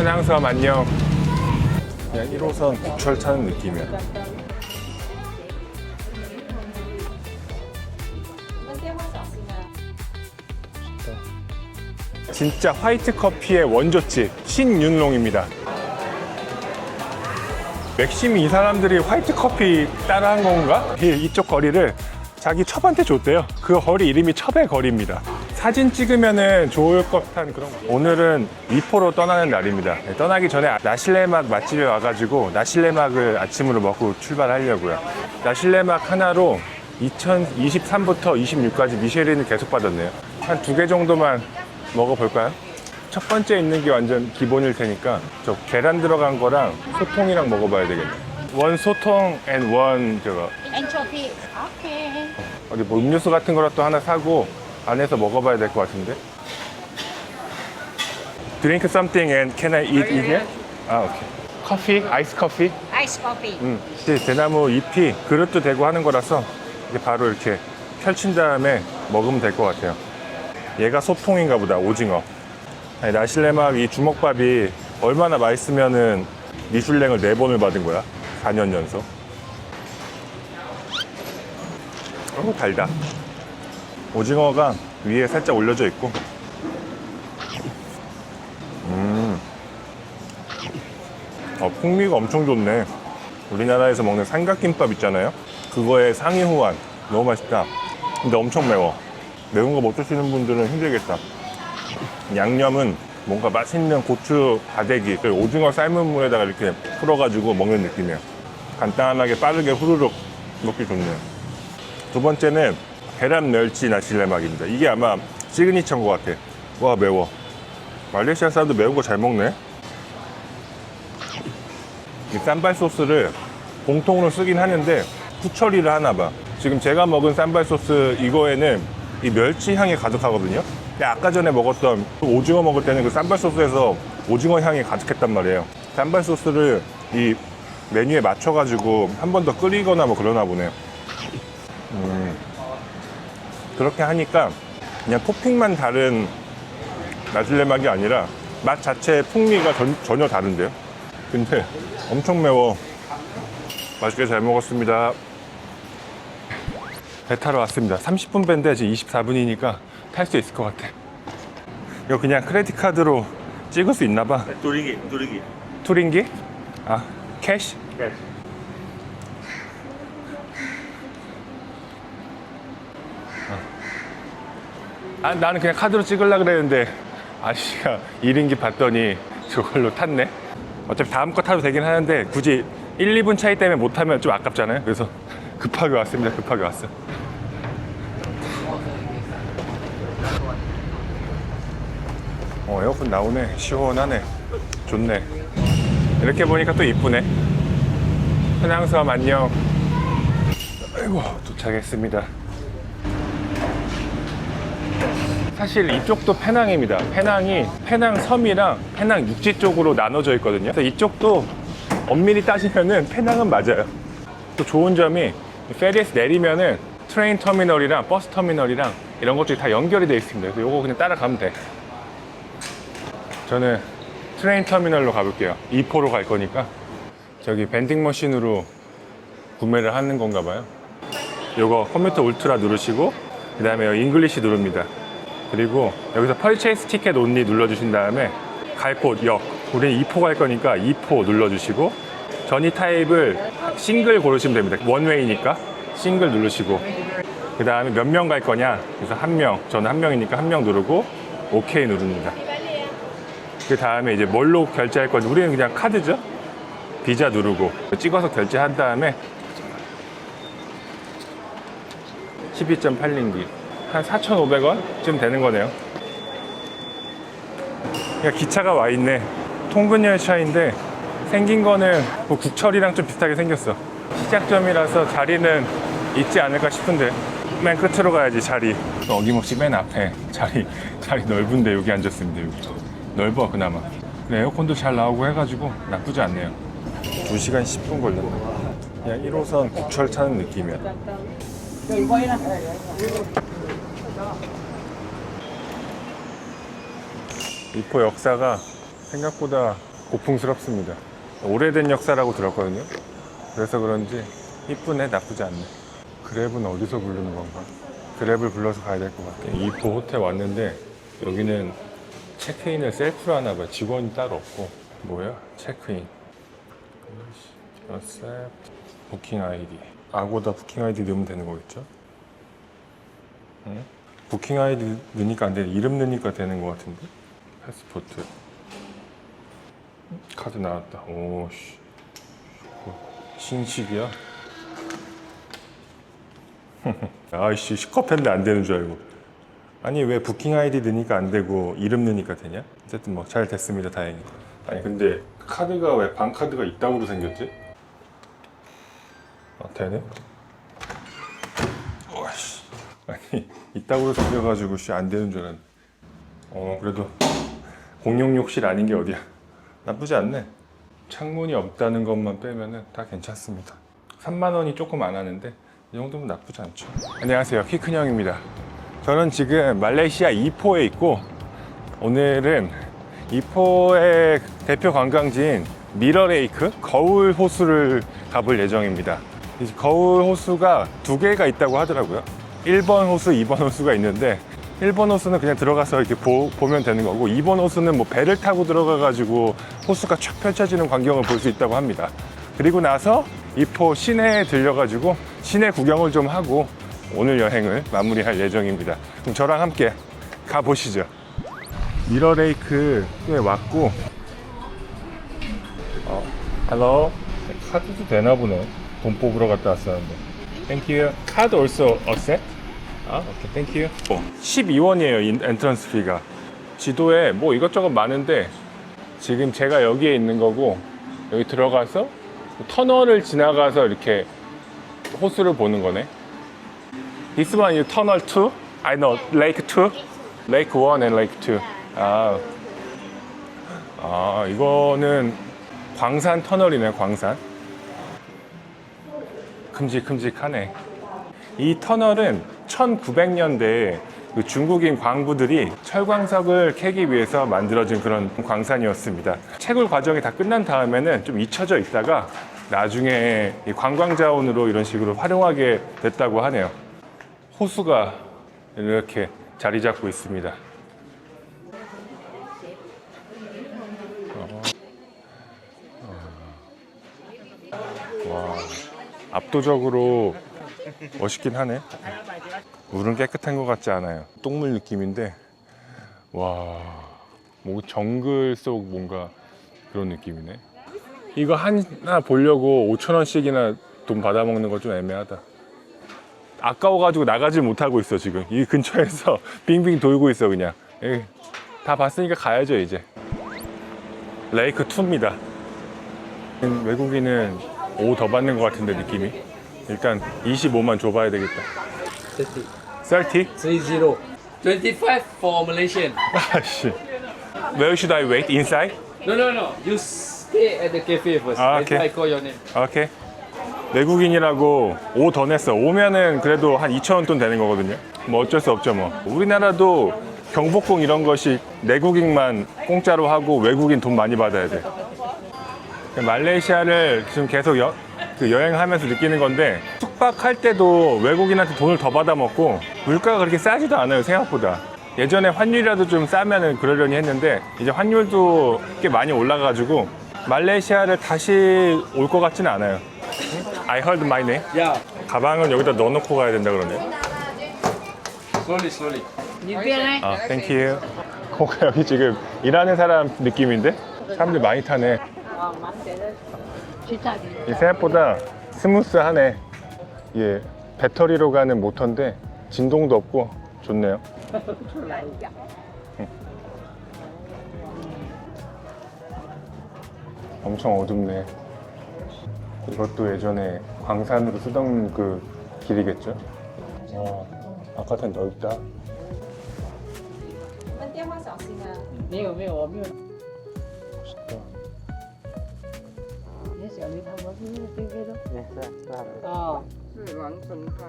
천양섬 안녕. 그냥 1호선 국철 타는 느낌이야. 진짜 화이트 커피의 원조집 신윤롱입니다. 맥심이 이 사람들이 화이트 커피 따라한 건가? 이쪽 거리를 자기 첩한테 줬대요. 그 거리 이름이 첩의 거리입니다. 사진 찍으면은 좋을 법한 그런 거. 오늘은 위포로 떠나는 날입니다. 떠나기 전에 나실레막 맛집에 와가지고 나실레막을 아침으로 먹고 출발하려고요. 나실레막 하나로 2023부터 26까지 미쉐린을 계속 받았네요. 한 2개 정도만 먹어볼까요? 첫 번째 있는 게 완전 기본일 테니까 저 계란 들어간 거랑 소통이랑 먹어봐야 되겠네. 원 소통 앤 원 저거 엔초피. 오케이. 어디 뭐 음료수 같은 거라도 하나 사고 안에서 먹어봐야 될 것 같은데. Drink something and can I eat in here? 아 오케이. 커피? 아이스 커피? 아이스 커피. 이제 대나무 잎이 그릇도 되고 하는 거라서 이제 바로 이렇게 펼친 다음에 먹으면 될 것 같아요. 얘가 소통인가 보다. 오징어. 아니, 나실레막 이 주먹밥이 얼마나 맛있으면은 미슐랭을 4번을 받은 거야. 4년 연속. 달다. 오징어가 위에 살짝 올려져 있고. 풍미가 엄청 좋네. 우리나라에서 먹는 삼각김밥 있잖아요. 그거의 상위 호환. 너무 맛있다. 근데 엄청 매워. 매운 거 못 드시는 분들은 힘들겠다. 양념은 뭔가 맛있는 고추 다대기, 오징어 삶은 물에다가 이렇게 풀어가지고 먹는 느낌이에요. 간단하게 빠르게 후루룩 먹기 좋네요. 두 번째는 계란 멸치 나실레막입니다. 이게 아마 시그니처인 것 같아. 와 매워. 말레이시아 사람도 매운 거 잘 먹네. 이 쌈발 소스를 공통으로 쓰긴 하는데 후처리를 하나 봐. 지금 제가 먹은 쌈발 소스 이거에는 이 멸치 향이 가득하거든요. 근데 아까 전에 먹었던 오징어 먹을 때는 그 쌈발 소스에서 오징어 향이 가득했단 말이에요. 쌈발 소스를 이 메뉴에 맞춰가지고 한 번 더 끓이거나 뭐 그러나 보네요. 그렇게 하니까 그냥 토핑만 다른 나실레막이 아니라 맛 자체의 풍미가 전혀 다른데요. 근데 엄청 매워. 맛있게 잘 먹었습니다. 배 타러 왔습니다. 30분 배인데 지금 24분이니까 탈 수 있을 것 같아. 이거 그냥 크레딧 카드로 찍을 수 있나 봐. 두리기. 투링기? 아, 캐시? 캐시. 아, 나는 그냥 카드로 찍으려고 그랬는데 아저씨가 1인기 봤더니 저걸로 탔네. 어차피 다음 거 타도 되긴 하는데 굳이 1, 2분 차이 때문에 못 타면 좀 아깝잖아요. 그래서 급하게 왔습니다. 급하게 왔어. 에어컨 나오네. 시원하네. 좋네. 이렇게 보니까 또 이쁘네. 천양섬 안녕. 아이고 도착했습니다. 사실 이쪽도 페낭입니다. 페낭이 페낭 섬이랑 페낭 육지 쪽으로 나눠져 있거든요. 그래서 이쪽도 엄밀히 따지면은 페낭은 맞아요. 또 좋은 점이 페리에서 내리면은 트레인 터미널이랑 버스 터미널이랑 이런 것들이 다 연결이 되어 있습니다. 그래서 이거 그냥 따라가면 돼. 저는 트레인 터미널로 가볼게요. 이포로 갈 거니까. 저기 벤딩 머신으로 구매를 하는 건가 봐요. 요거 컴퓨터 울트라 누르시고 그 다음에 잉글리시 누릅니다. 그리고 여기서 펄체이스 티켓 온리 눌러주신 다음에 갈 곳 역, 우리는 2포 갈 거니까 2포 눌러주시고 전이 타입을 싱글 고르시면 됩니다. 원웨이니까 싱글 누르시고 그 다음에 몇 명 갈 거냐, 그래서 1명, 저는 1명이니까 1명 누르고 OK 누릅니다. 그 다음에 이제 뭘로 결제할 건지, 우리는 그냥 카드죠. 비자 누르고 찍어서 결제한 다음에 12.8링기 한 4,500원쯤 되는 거네요. 그러니까 기차가 와 있네. 통근 열차인데 생긴 거는 뭐 국철이랑 좀 비슷하게 생겼어. 시작점이라서 자리는 있지 않을까 싶은데 맨 끝으로 가야지. 자리 어김없이 맨 앞에 자리 넓은데 여기 앉았습니다. 여기 넓어. 그나마 에어컨도 잘 나오고 해가지고 나쁘지 않네요. 2시간 10분 걸렸네. 그냥 1호선 국철 타는 느낌이야. 이포 역사가 생각보다 고풍스럽습니다. 오래된 역사라고 들었거든요. 그래서 그런지 이쁘네. 나쁘지 않네. 그랩은 어디서 부르는 건가? 그랩을 불러서 가야 될 것 같아. 이포 호텔 왔는데 여기는 체크인을 셀프로 하나 봐요. 직원이 따로 없고. 뭐야? 체크인. accept 부킹 아이디. 아고다 부킹 아이디 넣으면 되는 거겠죠? 응? 부킹 아이디 넣으니까 안 돼. 이름 넣으니까 되는 것 같은데? 패스포트. 카드 나왔다. 오씨. 신식이야? 아이씨, 시커팬데 안 되는 줄 알고. 아니, 왜 부킹 아이디 넣으니까 안 되고 이름 넣으니까 되냐? 어쨌든 뭐 잘 됐습니다, 다행히. 아니, 근데 카드가 왜 방카드가 이따구로 생겼지? 되네? 오씨. 아니, 이따구로 생겨가지고 안 되는 줄 알았네. 그래도 공용 욕실 아닌 게 어디야. 나쁘지 않네. 창문이 없다는 것만 빼면은 다 괜찮습니다. 3만 원이 조금 안 하는데 이 정도면 나쁘지 않죠. 안녕하세요, 키 큰 형입니다. 저는 지금 말레이시아 이포에 있고, 오늘은 이포의 대표 관광지인 미러레이크 거울 호수를 가볼 예정입니다. 이 거울 호수가 두 개가 있다고 하더라고요. 1번 호수, 2번 호수가 있는데 1번 호수는 그냥 들어가서 이렇게 보면 되는 거고, 2번 호수는 뭐 배를 타고 들어가가지고 호수가 쫙 펼쳐지는 광경을 볼 수 있다고 합니다. 그리고 나서 이포 시내에 들려가지고 시내 구경을 좀 하고 오늘 여행을 마무리할 예정입니다. 그럼 저랑 함께 가보시죠. 미러레이크에 왔고, 헬로. 카드도 되나 보네. 돈 뽑으러 갔다 왔었는데. Thank you. 카드 also accept? 오케이, 땡큐. 12원이에요, 엔트런스 피가. 지도에 뭐 이것저것 많은데 지금 제가 여기에 있는 거고, 여기 들어가서 터널을 지나가서 이렇게 호수를 보는 거네. This one is tunnel 2? I know, lake 2? lake 1 and lake 2. 이거는 광산 터널이네, 광산. 큼직큼직하네. 이 터널은 1900년대에 그 중국인 광부들이 철광석을 캐기 위해서 만들어진 그런 광산이었습니다. 채굴 과정이 다 끝난 다음에는 좀 잊혀져 있다가 나중에 이 관광자원으로 이런 식으로 활용하게 됐다고 하네요. 호수가 이렇게 자리 잡고 있습니다. 와, 압도적으로 멋있긴 하네. 물은 깨끗한 것 같지 않아요. 똥물 느낌인데, 와, 뭐 정글 속 뭔가 그런 느낌이네. 이거 하나 보려고 5,000원씩이나 돈 받아먹는 거 좀 애매하다. 아까워가지고 나가질 못하고 있어. 지금 이 근처에서 빙빙 돌고 있어. 그냥 다 봤으니까 가야죠 이제. 레이크 2입니다. 외국인은 5 더 받는 것 같은데 느낌이. 일단 25만 줘봐야 되겠다. 30? 30. 25 for Malaysian. 아씨. Where should I wait? Inside? No. You stay at the cafe first. Okay. I call your name. 오케이. 외국인이라고 5 더 냈어. 오면은 그래도 한 2,000원 돈 되는 거거든요. 뭐 어쩔 수 없죠 뭐. 우리나라도 경복궁 이런 것이 내국인만 공짜로 하고 외국인 돈 많이 받아야 돼. 말레이시아를 지금 계속 여행하면서 느끼는 건데, 숙박할 때도 외국인한테 돈을 더 받아먹고 물가가 그렇게 싸지도 않아요, 생각보다. 예전에 환율이라도 좀 싸면은 그러려니 했는데 이제 환율도 꽤 많이 올라가지고 말레이시아를 다시 올 것 같지는 않아요. I heard my name. Yeah. 가방은 여기다 넣어놓고 가야 된다 그러네. Slowly. 땡큐. 뭔가 여기 지금 일하는 사람 느낌인데? 사람들 많이 타네. 이 생각보다 스무스하네. 예, 배터리로 가는 모터인데 진동도 없고 좋네요. 엄청 어둡네. 이것도 예전에 광산으로 쓰던 그 길이겠죠? 아까는 넓다. 没有，我没有。 멋있다. 你小鱼汤我是对对的。 네, 네. 哦。 是蓝生态。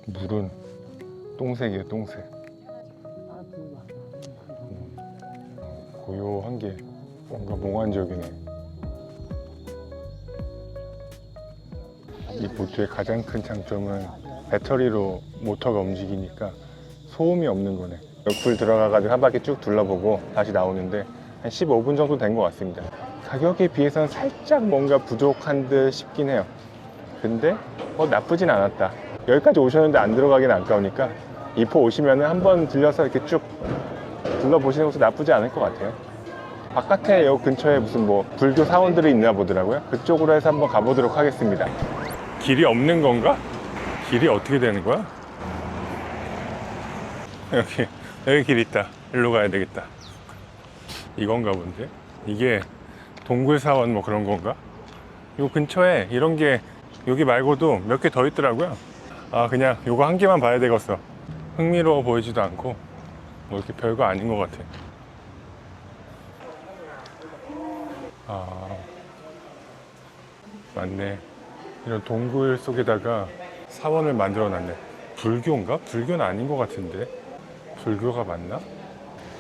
물은 똥색이에요, 똥색. 啊，主 고요한 게 뭔가 몽환적이네. 이 보트의 가장 큰 장점은 배터리로 모터가 움직이니까 소음이 없는 거네. 옆을 들어가가지고 한 바퀴 쭉 둘러보고 다시 나오는데 한 15분 정도 된 것 같습니다. 가격에 비해서는 살짝 뭔가 부족한 듯 싶긴 해요. 근데 나쁘진 않았다. 여기까지 오셨는데 안 들어가긴 아까우니까 이포 오시면 한번 들려서 이렇게 쭉 둘러보시는 것도 나쁘지 않을 것 같아요. 바깥에 요 근처에 무슨 불교 사원들이 있나 보더라고요. 그쪽으로 해서 한번 가보도록 하겠습니다. 길이 없는 건가? 길이 어떻게 되는 거야? 여기 길 있다. 일로 가야 되겠다. 이건가 본데? 이게 동굴사원 그런 건가? 요 근처에 이런 게 여기 말고도 몇 개 더 있더라고요. 그냥 요거 한 개만 봐야 되겠어. 흥미로워 보이지도 않고 이렇게 별거 아닌 것 같아. 맞네. 이런 동굴 속에다가 사원을 만들어 놨네. 불교인가? 불교는 아닌 것 같은데. 불교가 맞나?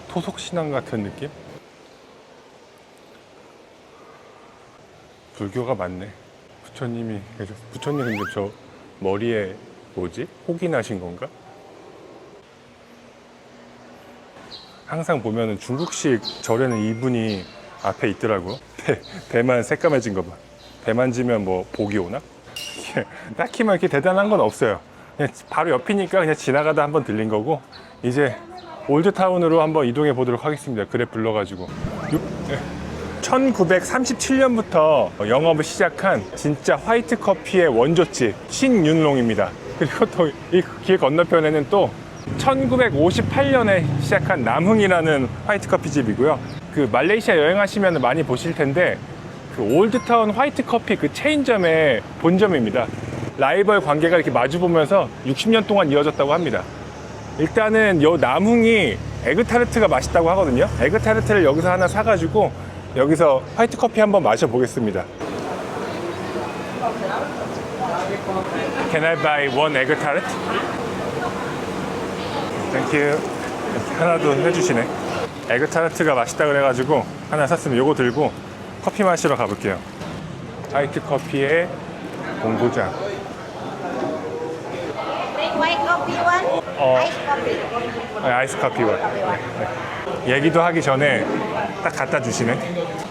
토속신앙 같은 느낌? 불교가 맞네. 부처님이 계셨어. 부처님 근데 저 머리에 혹이 나신 건가? 항상 보면은 중국식 절에는 이분이 앞에 있더라고. 배만 새까매진 거 봐. 배 만지면 복이 오나? 딱히 이렇게 대단한 건 없어요. 그냥 바로 옆이니까 그냥 지나가다 한번 들린 거고, 이제 올드타운으로 한번 이동해 보도록 하겠습니다. 그랩 불러가지고. 1937년부터 영업을 시작한 진짜 화이트 커피의 원조집 신윤롱입니다. 그리고 또 이 길 건너편에는 또 1958년에 시작한 남흥이라는 화이트 커피 집이고요. 그 말레이시아 여행하시면 많이 보실 텐데 그 올드타운 화이트 커피 그 체인점의 본점입니다. 라이벌 관계가 이렇게 마주보면서 60년 동안 이어졌다고 합니다. 일단은 요 남흥이 에그타르트가 맛있다고 하거든요. 에그타르트를 여기서 하나 사가지고 여기서 화이트 커피 한번 마셔보겠습니다. Can I buy one egg tart? Thank you. 하나 더 해주시네. 에그 타르트가 맛있다 그래가지고 하나 샀으면 요거 들고 커피 마시러 가볼게요. 화이트 커피의 본고장. White coffee one, ice coffee. 아이스 커피와 얘기도 하기 전에 딱 갖다 주시네.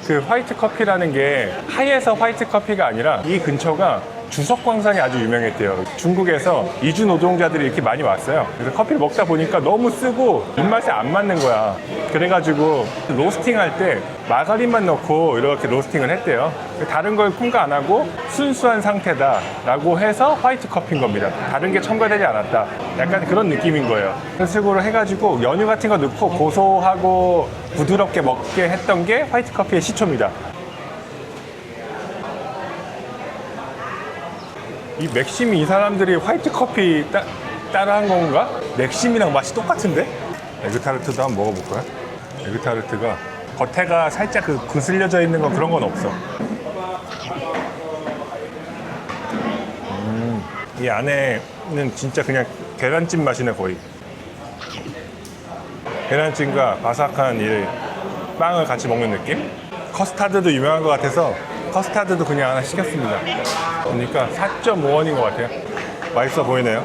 그 화이트 커피라는 게 하이에서 화이트 커피가 아니라 이 근처가 주석광산이 아주 유명했대요. 중국에서 이주 노동자들이 이렇게 많이 왔어요. 그래서 커피를 먹다 보니까 너무 쓰고 입맛에 안 맞는 거야. 그래가지고 로스팅 할 때 마가린만 넣고 이렇게 로스팅을 했대요. 다른 걸 첨가 안 하고 순수한 상태다 라고 해서 화이트 커피인 겁니다. 다른 게 첨가되지 않았다. 약간 그런 느낌인 거예요. 그런 식으로 해가지고 연유 같은 거 넣고 고소하고 부드럽게 먹게 했던 게 화이트 커피의 시초입니다. 이 맥심이 이 사람들이 화이트 커피 따라 한 건가? 맥심이랑 맛이 똑같은데? 에그타르트도 한번 먹어볼까요? 에그타르트가 겉에가 살짝 그슬려져 있는 거 그런 건 없어. 이 안에는 진짜 그냥 계란찜 맛이네 거의. 계란찜과 바삭한 이 빵을 같이 먹는 느낌? 커스타드도 유명한 것 같아서 커스타드도 그냥 하나 시켰습니다. 보니까 4.5원인 것 같아요. 맛있어 보이네요.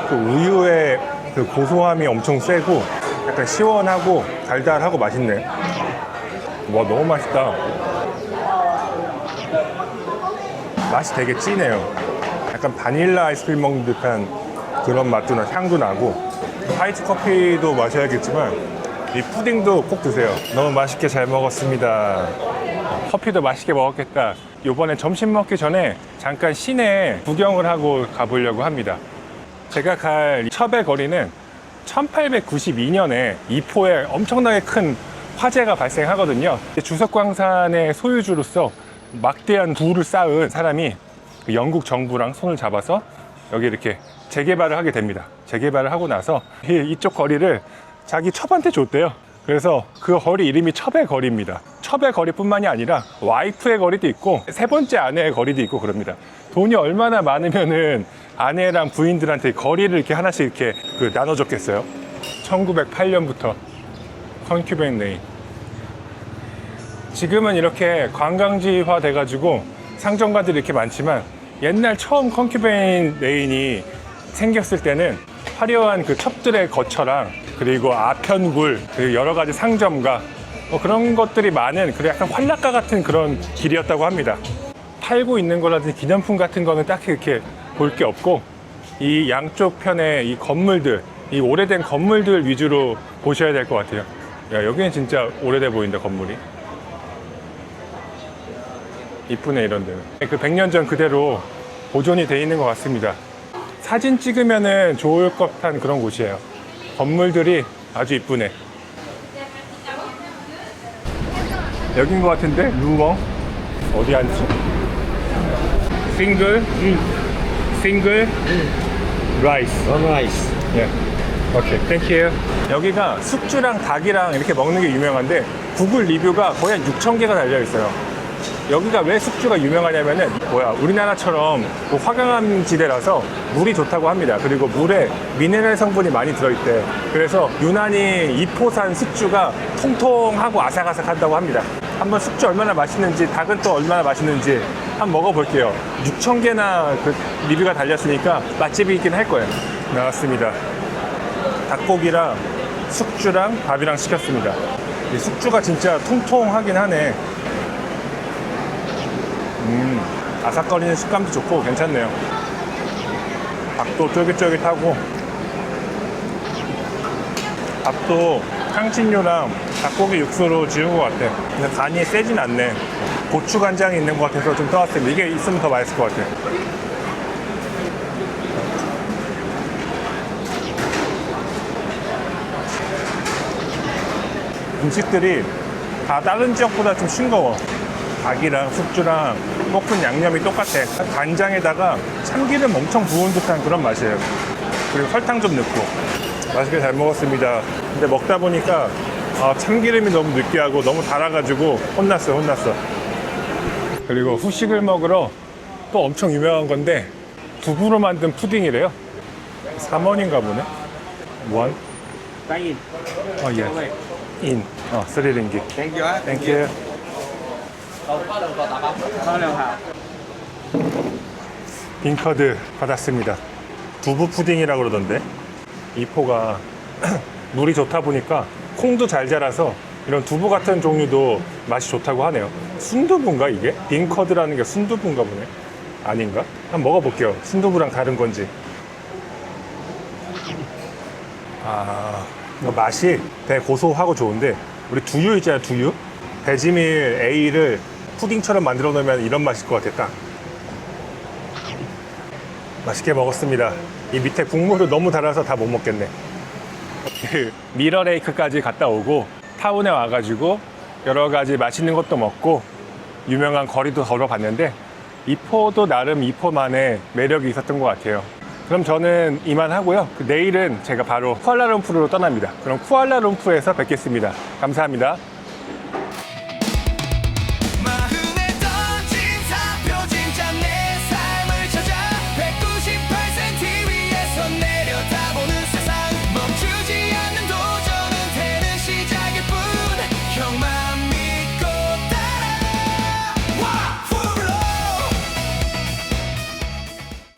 그 우유의 그 고소함이 엄청 세고 약간 시원하고 달달하고 맛있네. 와, 너무 맛있다. 맛이 되게 진해요. 약간 바닐라 아이스크림 먹는 듯한 그런 맛도 나, 향도 나고. 화이트 커피도 마셔야겠지만 이 푸딩도 꼭 드세요. 너무 맛있게 잘 먹었습니다. 커피도 맛있게 먹었겠다. 이번에 점심 먹기 전에 잠깐 시내 구경을 하고 가보려고 합니다. 제가 갈 첩의 거리는 1892년에 이포에 엄청나게 큰 화재가 발생하거든요. 주석광산의 소유주로서 막대한 부를 쌓은 사람이 영국 정부랑 손을 잡아서 여기 이렇게 재개발을 하게 됩니다. 재개발을 하고 나서 이쪽 거리를 자기 첩한테 줬대요. 그래서 그 거리 이름이 첩의 거리입니다. 첩의 거리뿐만이 아니라 와이프의 거리도 있고 세 번째 아내의 거리도 있고 그럽니다. 돈이 얼마나 많으면은 아내랑 부인들한테 거리를 이렇게 하나씩 이렇게 나눠줬겠어요. 1908년부터 컨큐베인 레인. 지금은 이렇게 관광지화 돼가지고 상점가들이 이렇게 많지만 옛날 처음 컨큐베인 레인이 생겼을 때는 화려한 그 첩들의 거처랑 그리고 아편굴 그리고 여러 가지 상점가 뭐 그런 것들이 많은 그리고 약간 활락가 같은 그런 길이었다고 합니다. 팔고 있는 거라든지 기념품 같은 거는 딱히 이렇게 볼 게 없고 이 양쪽 편에 이 건물들, 이 오래된 건물들 위주로 보셔야 될 것 같아요. 야, 여기는 진짜 오래돼 보인다, 건물이. 이쁘네, 이런 데는. 그 100년 전 그대로 보존이 돼 있는 것 같습니다. 사진 찍으면은 좋을 법한 그런 곳이에요. 건물들이 아주 이쁘네. 여긴 것 같은데? 루엉? 어디 앉지? 싱글? 싱글? 라이스. One rice. 예. 오케이, 땡큐. 여기가 숙주랑 닭이랑 이렇게 먹는 게 유명한데 구글 리뷰가 거의 한 6,000개가 달려 있어요. 여기가 왜 숙주가 유명하냐면은 우리나라처럼 그 화강암 지대라서 물이 좋다고 합니다. 그리고 물에 미네랄 성분이 많이 들어있대. 그래서 유난히 이포산 숙주가 통통하고 아삭아삭한다고 합니다. 한번 숙주 얼마나 맛있는지, 닭은 또 얼마나 맛있는지 한번 먹어볼게요. 6,000개나 그 리뷰가 달렸으니까 맛집이긴 할 거예요. 나왔습니다. 닭고기랑 숙주랑 밥이랑 시켰습니다. 이 숙주가 진짜 통통하긴 하네. 아삭거리는 식감도 좋고 괜찮네요. 닭도 쫄깃쫄깃하고 밥도 향신료랑 닭고기 육수로 지은 것 같아. 근데 간이 세진 않네. 고추간장이 있는 것 같아서 좀 떠왔습니다. 이게 있으면 더 맛있을 것 같아. 음식들이 다 다른 지역보다 좀 싱거워. 닭이랑 숙주랑 볶은 양념이 똑같아. 간장에다가 참기름 엄청 부은 듯한 그런 맛이에요. 그리고 설탕 좀 넣고 맛있게 잘 먹었습니다. 근데 먹다 보니까 참기름이 너무 느끼하고 너무 달아가지고 혼났어. 그리고 후식을 먹으러 또 엄청 유명한 건데 두부로 만든 푸딩이래요. 3원인가 보네. 원? Dine in. 예. 인. 3링기. Thank you. 땡큐. 빈커드 받았습니다. 두부 푸딩이라고 그러던데. 이 포가 물이 좋다 보니까 콩도 잘 자라서 이런 두부 같은 종류도 맛이 좋다고 하네요. 순두부인가 이게? 빈커드라는 게 순두부인가 보네. 아닌가? 한번 먹어볼게요. 순두부랑 다른 건지. 맛이 되게 고소하고 좋은데 우리 두유 있잖아요, 두유. 배지밀 A를 푸딩처럼 만들어 놓으면 이런 맛일 것 같았다. 맛있게 먹었습니다. 이 밑에 국물을 너무 달아서 다 못 먹겠네. 미러레이크까지 갔다 오고 타운에 와가지고 여러 가지 맛있는 것도 먹고 유명한 거리도 걸어봤는데 이포도 나름 이포만의 매력이 있었던 것 같아요. 그럼 저는 이만 하고요. 내일은 제가 바로 쿠알라룸푸르로 떠납니다. 그럼 쿠알라룸푸르에서 뵙겠습니다. 감사합니다.